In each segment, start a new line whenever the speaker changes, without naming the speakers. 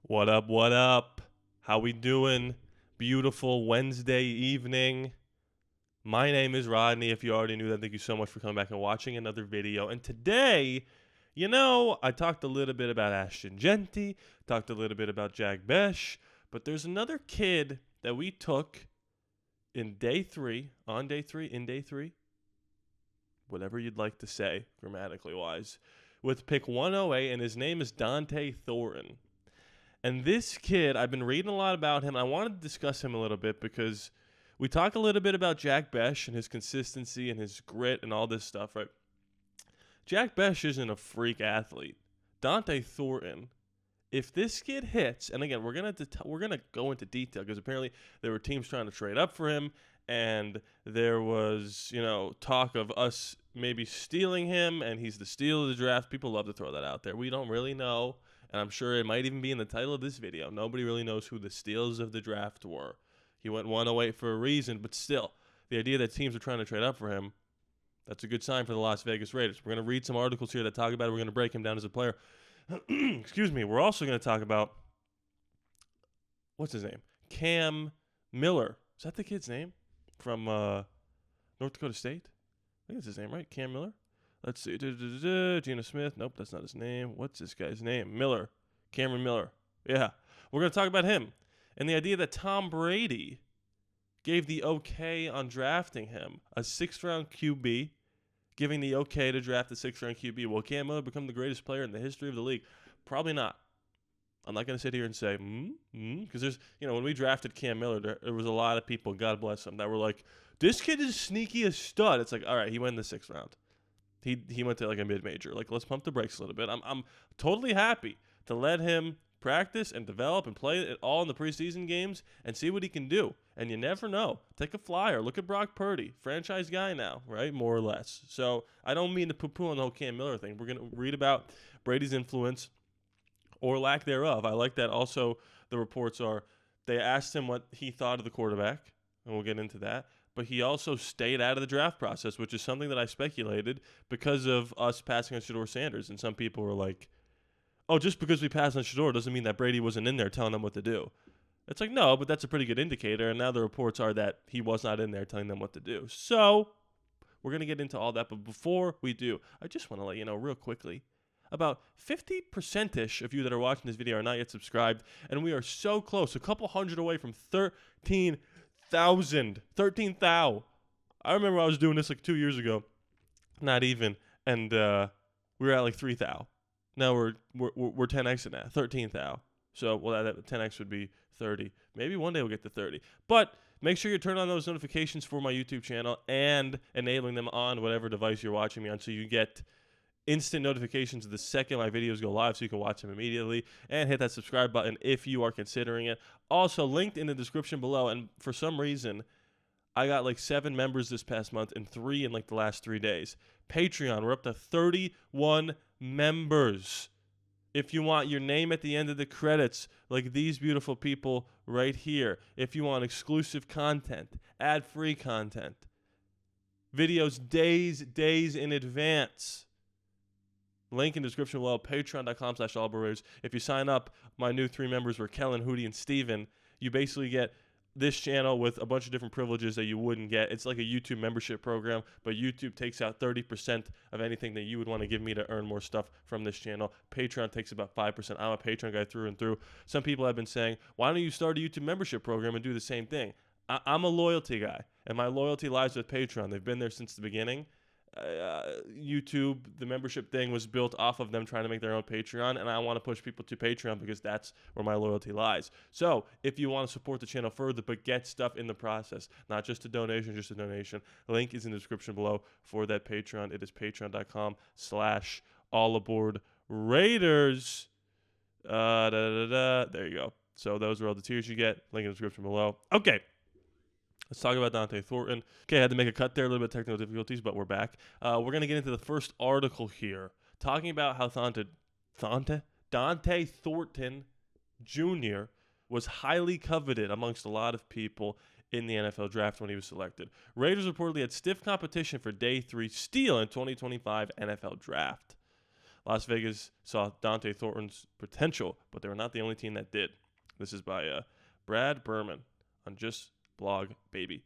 What up, what up? How we doing? Beautiful Wednesday evening. My name is Rodney. If you already knew that, thank you so much for coming back and watching another video. And today, I talked a little bit about Ashton Genty, talked a little bit about Jack Besh, but there's another kid that we took in day three, whatever you'd like to say, grammatically wise, with pick 108, and his name is Dante Thornton. And this kid, I've been reading a lot about him. I wanted to discuss him a little bit because we talk a little bit about Jack Besh and his consistency and his grit and all this stuff, right? Jack Besh isn't a freak athlete. Dante Thornton, if this kid hits, and again, we're gonna go into detail because apparently there were teams trying to trade up for him, and there was talk of us maybe stealing him, and he's the steal of the draft. People love to throw that out there. We don't really know. And I'm sure it might even be in the title of this video. Nobody really knows who the steals of the draft were. He went 108 for a reason, but still, the idea that teams are trying to trade up for him, that's a good sign for the Las Vegas Raiders. We're going to read some articles here that talk about it. We're going to break him down as a player. Excuse me. We're also going to talk about, what's his name? Cam Miller. Is that the kid's name? From North Dakota State? I think that's his name, right? Cam Miller? Let's see. Geno Smith. Nope, that's not his name. What's this guy's name? Miller. Cameron Miller. Yeah. We're going to talk about him. And the idea that Tom Brady gave the okay on drafting him, a 6th-round QB, giving the okay to draft a 6th-round QB. Will Cam Miller become the greatest player in the history of the league? Probably not. I'm not going to sit here and say, because there's, when we drafted Cam Miller, there was a lot of people, God bless them, that were like, this kid is sneaky as stud. It's like, all right, he went in the 6th round. He went to like a mid-major. Like, let's pump the brakes a little bit. I'm totally happy to let him practice and develop and play it all in the preseason games and see what he can do. And you never know. Take a flyer. Look at Brock Purdy, franchise guy now, right? More or less. So I don't mean to poo-poo on the whole Cam Miller thing. We're going to read about Brady's influence or lack thereof. I like that also the reports are they asked him what he thought of the quarterback, and we'll get into that. But he also stayed out of the draft process, which is something that I speculated because of us passing on Shedeur Sanders. And some people were like, oh, just because we passed on Shedeur doesn't mean that Brady wasn't in there telling them what to do. It's like, no, but that's a pretty good indicator. And now the reports are that he was not in there telling them what to do. So we're going to get into all that. But before we do, I just want to let you know real quickly, about 50%-ish of you that are watching this video are not yet subscribed. And we are so close, a couple hundred away from 13,000. I remember I was doing this like 2 years ago, not even, and we were at like 3,000. Now we're 10x now, 13,000. So that 10x would be 30. Maybe one day we'll get to 30. But make sure you turn on those notifications for my YouTube channel and enabling them on whatever device you're watching me on, so you get instant notifications the second my videos go live, so you can watch them immediately, and hit that subscribe button if you are considering it. Also linked in the description below, and for some reason I got like 7 members this past month and 3 in like the last 3 days. Patreon, we're up to 31 members. If you want your name at the end of the credits, like these beautiful people right here, if you want exclusive content, ad-free content, videos days in advance, link in the description below, patreon.com/ALLaBorde. If you sign up, my new 3 members were Kellen, Hootie, and Steven. You basically get this channel with a bunch of different privileges that you wouldn't get. It's like a YouTube membership program, but YouTube takes out 30% of anything that you would want to give me to earn more stuff from this channel. Patreon takes about 5%. I'm a Patreon guy through and through. Some people have been saying, why don't you start a YouTube membership program and do the same thing? I'm a loyalty guy, and my loyalty lies with Patreon. They've been there since the beginning. YouTube, the membership thing was built off of them trying to make their own Patreon, and I want to push people to Patreon because that's where my loyalty lies. So if you want to support the channel further but get stuff in the process, not just a donation, just a donation, link is in the description below for that Patreon. It is patreon.com/ALLaBorde Raiders. There you go. So those are all the tiers you get. Link in the description below. Okay. Let's talk about Dante Thornton. Okay, I had to make a cut there, a little bit of technical difficulties, but we're back. We're going to get into the first article here, talking about how Dante Thornton Jr. was highly coveted amongst a lot of people in the NFL draft when he was selected. Raiders reportedly had stiff competition for day 3 steal in 2025 NFL draft. Las Vegas saw Dante Thornton's potential, but they were not the only team that did. This is by Brad Berman on Just Blog Baby.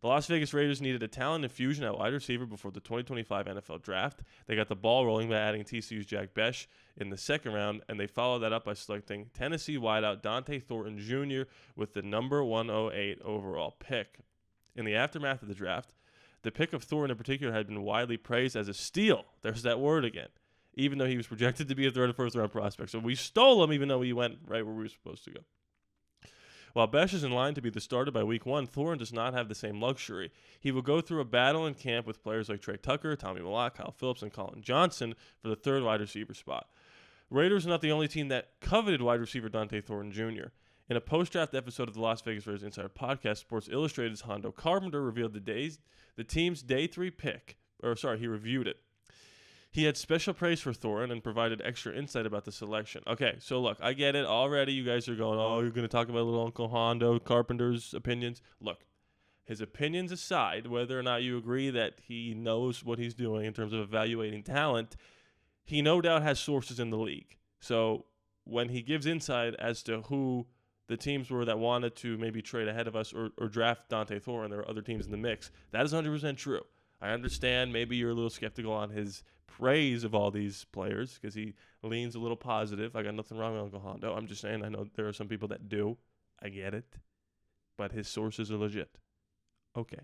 The Las Vegas Raiders needed a talent infusion at wide receiver before the 2025 NFL Draft. They got the ball rolling by adding TCU's Jack Bech in the second round, and they followed that up by selecting Tennessee wideout Dante Thornton Jr. with the number 108 overall pick. In the aftermath of the draft, the pick of Thornton in particular had been widely praised as a steal. There's that word again. Even though he was projected to be a third or first round prospect. So we stole him even though he went right where we were supposed to go. While Bech is in line to be the starter by week 1, Thornton does not have the same luxury. He will go through a battle in camp with players like Trey Tucker, Tommy Mellott, Kyle Phillips, and Colin Johnson for the third wide receiver spot. Raiders are not the only team that coveted wide receiver Dante Thornton Jr. In a post-draft episode of the Las Vegas Raiders Insider Podcast, Sports Illustrated's Hondo Carpenter revealed the team's day 3 pick. He reviewed it. He had special praise for Thornton and provided extra insight about the selection. Okay, so look, I get it. Already you guys are going, oh, you're going to talk about little Uncle Hondo Carpenter's opinions. Look, his opinions aside, whether or not you agree that he knows what he's doing in terms of evaluating talent, he no doubt has sources in the league. So when he gives insight as to who the teams were that wanted to maybe trade ahead of us or draft Dante Thornton, there are other teams in the mix, that is 100% true. I understand maybe you're a little skeptical on his praise of all these players because he leans a little positive. I got nothing wrong with Uncle Hondo. I'm just saying I know there are some people that do. I get it. But his sources are legit. Okay.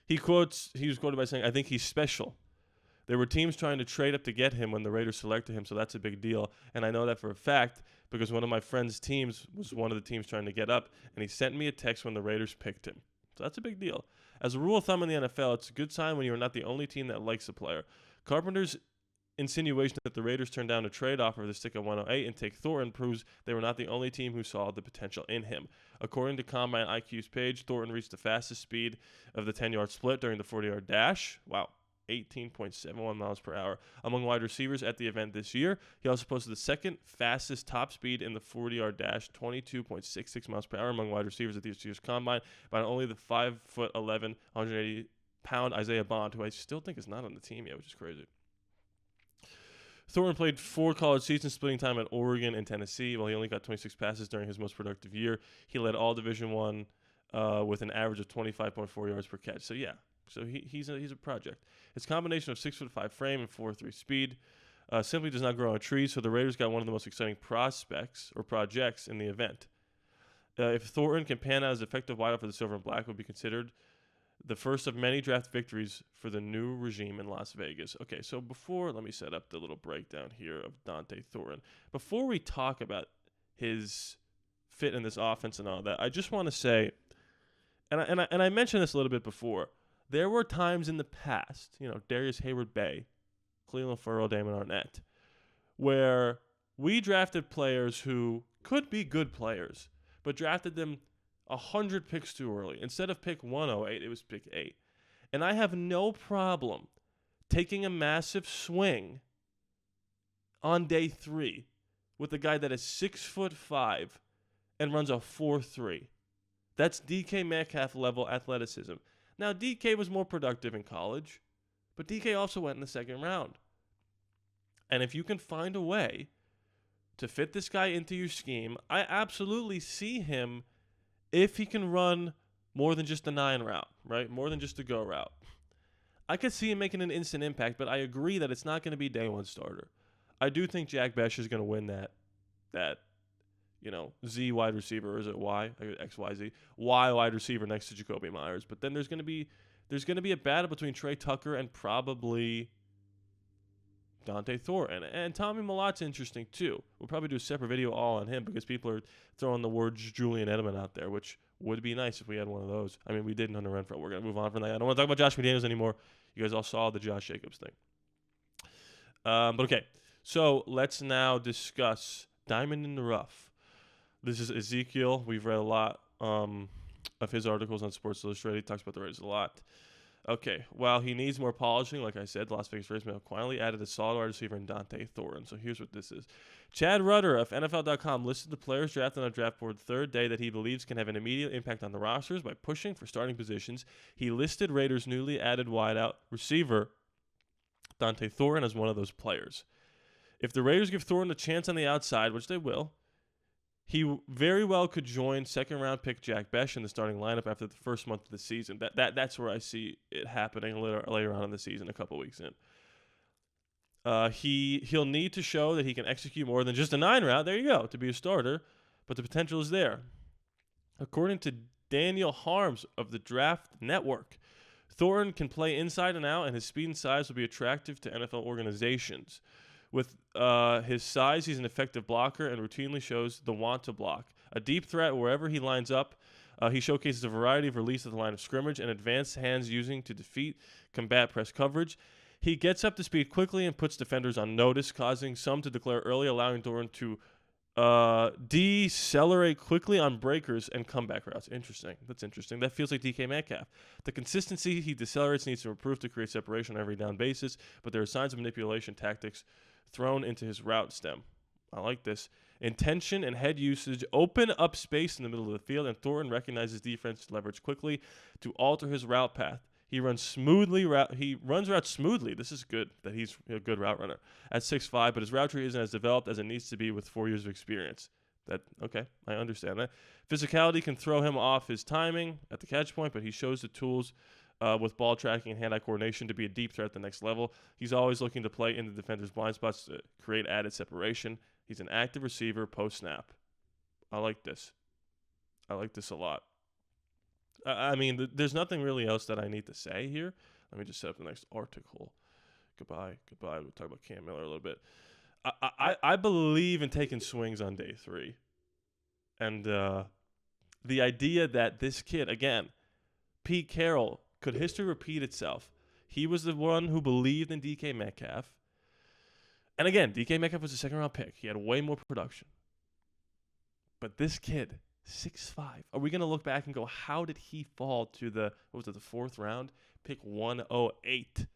He was quoted by saying, I think he's special. There were teams trying to trade up to get him when the Raiders selected him, so that's a big deal. And I know that for a fact because one of my friend's teams was one of the teams trying to get up, and he sent me a text when the Raiders picked him. So that's a big deal. As a rule of thumb in the NFL, it's a good sign when you are not the only team that likes a player. Carpenter's insinuation that the Raiders turned down a trade offer to stick at 108 and take Thornton proves they were not the only team who saw the potential in him. According to Combine IQ's page, Thornton reached the fastest speed of the 10-yard split during the 40-yard dash. Wow. 18.71 miles per hour among wide receivers at the event this year. He also posted the second fastest top speed in the 40-yard dash, 22.66 miles per hour among wide receivers at this year's combine, by only the 5'11", 180-pound Isaiah Bond, who I still think is not on the team yet, which is crazy. Thornton played 4 college seasons, splitting time at Oregon and Tennessee. While he only got 26 passes during his most productive year, he led all Division I with an average of 25.4 yards per catch. So yeah. So he's a project. His combination of 6'5" frame and 4.3 speed simply does not grow on trees, so the Raiders got one of the most exciting prospects or projects in the event. If Thornton can pan out as effective wideout for the Silver and Black, would be considered the first of many draft victories for the new regime in Las Vegas. Okay, so let me set up the little breakdown here of Dante Thornton. Before we talk about his fit in this offense and all that, I just want to say, and I mentioned this a little bit before, there were times in the past, Darius Hayward-Bay, Cleveland Farrell, Damon Arnett, where we drafted players who could be good players, but drafted them 100 picks too early. Instead of pick 108, it was pick 8. And I have no problem taking a massive swing on day 3 with a guy that is 6'5" and runs a 4.3. That's DK Metcalf level athleticism. Now, DK was more productive in college, but DK also went in the second round. And if you can find a way to fit this guy into your scheme, I absolutely see him if he can run more than just a 9 route, right? More than just a go route. I could see him making an instant impact, but I agree that it's not going to be day 1 starter. I do think Jack Bech is going to win that Z wide receiver, or is it Y? XYZ. Y wide receiver next to Jacoby Myers. But then there's going to be a battle between Trey Tucker and probably Dante Thornton. And Tommy Mellott's interesting too. We'll probably do a separate video all on him because people are throwing the words Julian Edelman out there, which would be nice if we had one of those. I mean, we did Hunter Renfrow. We're going to move on from that. I don't want to talk about Josh McDaniels anymore. You guys all saw the Josh Jacobs thing. But okay, so let's now discuss Diamond in the Rough. This is Ezekiel. We've read a lot of his articles on Sports Illustrated. He talks about the Raiders a lot. Okay, while he needs more polishing, like I said, the Las Vegas Raiders may have quietly added a solid wide receiver in Dante Thornton. So here's what this is. Chad Rudder of NFL.com listed the players drafted on the draft board third day that he believes can have an immediate impact on the rosters by pushing for starting positions. He listed Raiders' newly added wideout receiver Dante Thornton as one of those players. If the Raiders give Thornton a chance on the outside, which they will, he very well could join second-round pick Jack Besh in the starting lineup after the first month of the season. That's where I see it happening later on in the season, a couple weeks in. He'll need to show that he can execute more than just a 9 route. There you go, to be a starter, but the potential is there. According to Daniel Harms of the Draft Network, Thornton can play inside and out, and his speed and size will be attractive to NFL organizations. With his size, he's an effective blocker and routinely shows the want to block. A deep threat wherever he lines up. He showcases a variety of release at the line of scrimmage and advanced hands using to defeat combat press coverage. He gets up to speed quickly and puts defenders on notice, causing some to declare early, allowing Thornton to decelerate quickly on breakers and comeback routes. Interesting. That's interesting. That feels like DK Metcalf. The consistency he decelerates needs to improve to create separation on every down basis, but there are signs of manipulation tactics thrown into his route stem. I like this. Intention and head usage open up space in the middle of the field, and Thornton recognizes defense leverage quickly to alter his route path. He runs routes smoothly. This is good that he's a good route runner at 6'5", but his route tree isn't as developed as it needs to be with 4 years of experience. Okay, I understand that. Physicality can throw him off his timing at the catch point, but he shows the tools with ball tracking and hand-eye coordination to be a deep threat at the next level. He's always looking to play into defenders' blind spots to create added separation. He's an active receiver post-snap. I like this. I like this a lot. I mean, there's nothing really else that I need to say here. Let me just set up the next article. Goodbye. We'll talk about Cam Miller a little bit. I believe in taking swings on day 3. And the idea that this kid, again, Pete Carroll, could history repeat itself? He was the one who believed in DK Metcalf. And again, DK Metcalf was a second-round pick. He had way more production. But this kid, 6'5". Are we going to look back and go, how did he fall to the 4th round? Pick 108.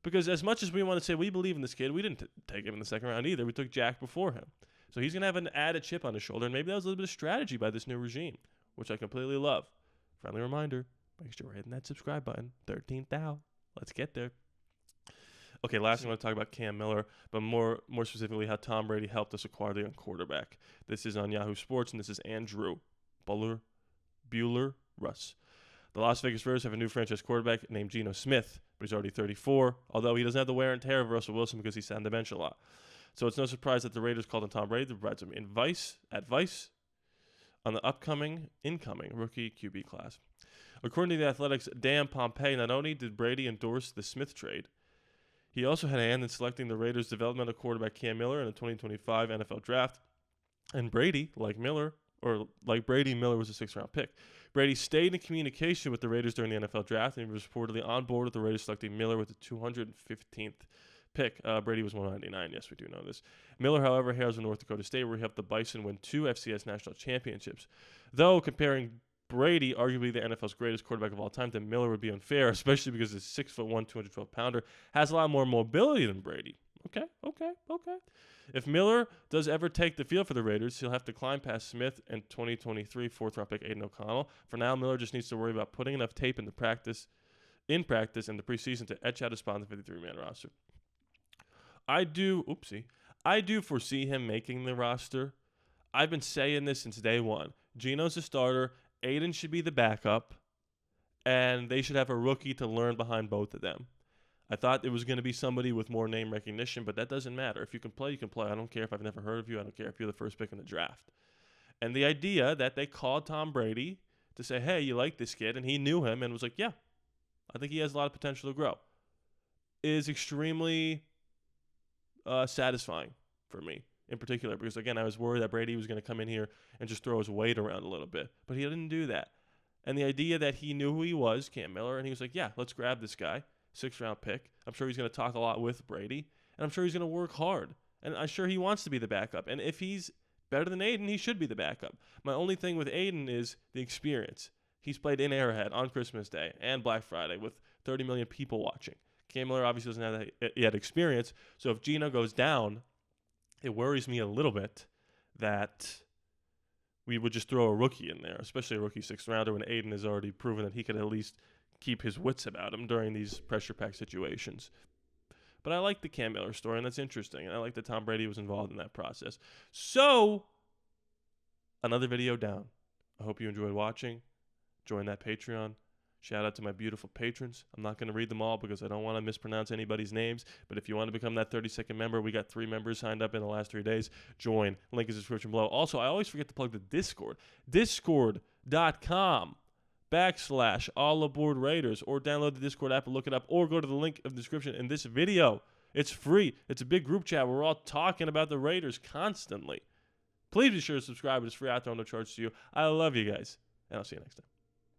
Because as much as we want to say we believe in this kid, we didn't take him in the second round either. We took Jack before him. So he's going to have an added chip on his shoulder, and maybe that was a little bit of strategy by this new regime, which I completely love. Friendly reminder, make sure we're hitting that subscribe button. 13th thou. Let's get there. Okay, last thing I want to talk about Cam Miller, but more specifically how Tom Brady helped us acquire the young quarterback. This is on Yahoo Sports, and this is Andrew Bueller Russ. The Las Vegas Raiders have a new franchise quarterback named Geno Smith, but he's already 34, although he doesn't have the wear and tear of Russell Wilson because he sat on the bench a lot. So it's no surprise that the Raiders called on Tom Brady to provide some advice on the incoming rookie QB class. According to The Athletic's Dan Pompei, not only did Brady endorse the Smith trade, he also had a hand in selecting the Raiders' developmental quarterback Cam Miller in the 2025 NFL Draft. And Brady, like Brady, Miller was a 6th-round pick. Brady stayed in communication with the Raiders during the NFL Draft, and he was reportedly on board with the Raiders selecting Miller with the 215th pick. Brady was 199. Yes, we do know this. Miller, however, hails from North Dakota State, where he helped the Bison win 2 FCS national championships. Though comparing Brady, arguably the NFL's greatest quarterback of all time, to Miller would be unfair, especially because his 6'1", 212-pounder has a lot more mobility than Brady. Okay. If Miller does ever take the field for the Raiders, he'll have to climb past Smith and 2023 4th-round pick Aiden O'Connell. For now, Miller just needs to worry about putting enough tape in practice in the preseason to etch out a spot on the 53-man roster. I do foresee him making the roster. I've been saying this since day one. Geno's the starter. Aiden should be the backup. And they should have a rookie to learn behind both of them. I thought it was going to be somebody with more name recognition, but that doesn't matter. If you can play, you can play. I don't care if I've never heard of you. I don't care if you're the first pick in the draft. And the idea that they called Tom Brady to say, hey, you like this kid, and he knew him and was like, yeah, I think he has a lot of potential to grow, is extremely satisfying for me in particular. Because, again, I was worried that Brady was going to come in here and just throw his weight around a little bit. But he didn't do that. And the idea that he knew who he was, Cam Miller, and he was like, yeah, let's grab this guy. 6th-round pick. I'm sure he's going to talk a lot with Brady, and I'm sure he's going to work hard. And I'm sure he wants to be the backup. And if he's better than Aiden, he should be the backup. My only thing with Aiden is the experience. He's played in Arrowhead on Christmas Day and Black Friday with 30 million people watching. Cam Miller obviously doesn't have that yet experience. So if Geno goes down, it worries me a little bit that we would just throw a rookie in there, especially a rookie 6th-rounder when Aiden has already proven that he could at least keep his wits about him during these pressure-packed situations. But I like the Cam Miller story, and that's interesting. And I like that Tom Brady was involved in that process. So, another video down. I hope you enjoyed watching. Join that Patreon. Shout out to my beautiful patrons. I'm not going to read them all because I don't want to mispronounce anybody's names. But if you want to become that 30-second member, we got 3 members signed up in the last 3 days. Join. Link is in the description below. Also, I always forget to plug the Discord. Discord.com/ALLaBorde Raiders. Or download the Discord app and look it up. Or go to the link in the description in this video. It's free. It's a big group chat where we're all talking about the Raiders constantly. Please be sure to subscribe. It's free out there, no charge to you. I love you guys. And I'll see you next time.